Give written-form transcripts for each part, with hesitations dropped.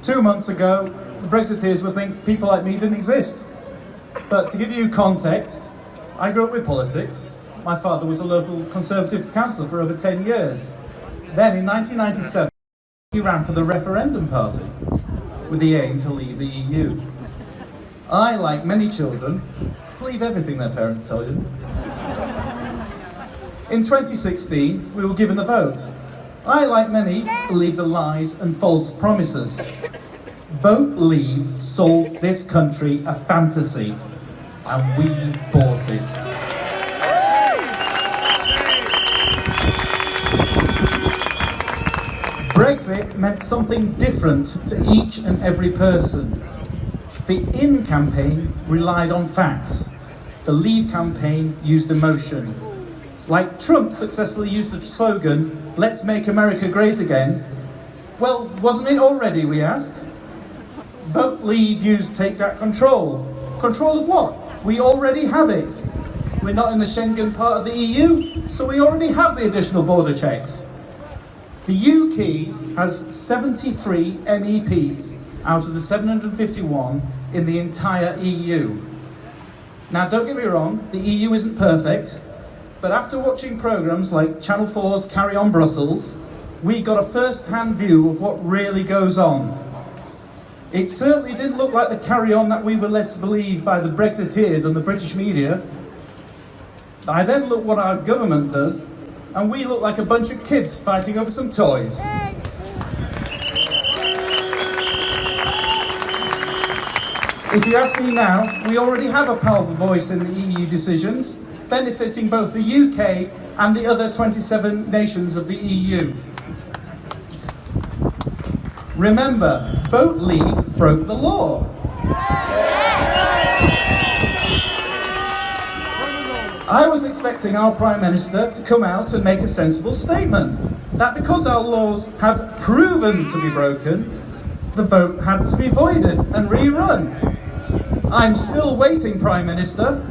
2 months ago, the Brexiteers would think people like me didn't exist. But to give you context, I grew up with politics. My father was a local Conservative councillor for over 10 years. Then in 1997, he ran for the Referendum party with the aim to leave the EU. I, like many children, believe everything their parents tell you. In 2016, we were given the vote. I, like many, believe the lies and false promises. Vote Leave sold this country a fantasy, and we bought it. Brexit meant something different to each and every person. The In campaign relied on facts. The Leave campaign used emotion. Like Trump successfully used the slogan, "Let's make America great again." Well, wasn't it already, we ask? Vote Leave used Take Back Control. Control of what? We already have it. We're not in the Schengen part of the EU, so we already have the additional border checks. The UK has 73 MEPs out of the 751 in the entire EU. Now, don't get me wrong, the EU isn't perfect, but after watching programmes like Channel 4's Carry On Brussels, we got a first-hand view of what really goes on. It certainly didn't look like the carry-on that we were led to believe by the Brexiteers and the British media. I then look what our government does, and we look like a bunch of kids fighting over some toys. If you ask me now, we already have a powerful voice in the EU decisions, benefiting both the UK and the other 27 nations of the EU. Remember, Vote Leave broke the law. I was expecting our Prime Minister to come out and make a sensible statement, that because our laws have proven to be broken, the vote had to be voided and rerun. I'm still waiting, Prime Minister.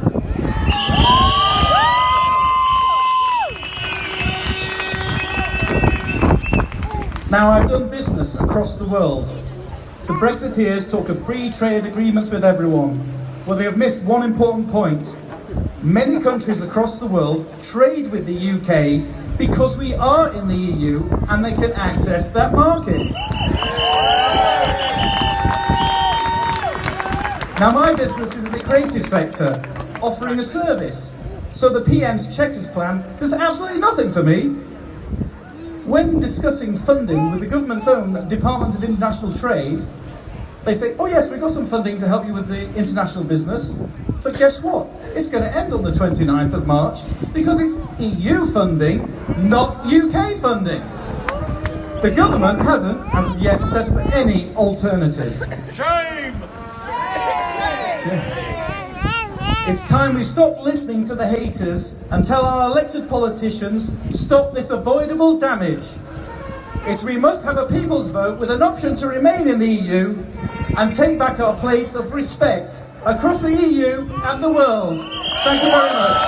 Now, I've done business across the world. The Brexiteers talk of free trade agreements with everyone. Well, they have missed one important point. Many countries across the world trade with the UK because we are in the EU and they can access that market. Now, my business is in the creative sector, offering a service. So the PM's Checkers plan does absolutely nothing for me. When discussing funding with the government's own Department of International Trade, they say, oh yes, we've got some funding to help you with the international business, but guess what? It's going to end on the 29th of March because it's EU funding, not UK funding. The government hasn't, as of yet, set up any alternative. Shame! It's time we stop listening to the haters and tell our elected politicians, stop this avoidable damage. We must have a people's vote with an option to remain in the EU and take back our place of respect across the EU and the world. Thank you very much.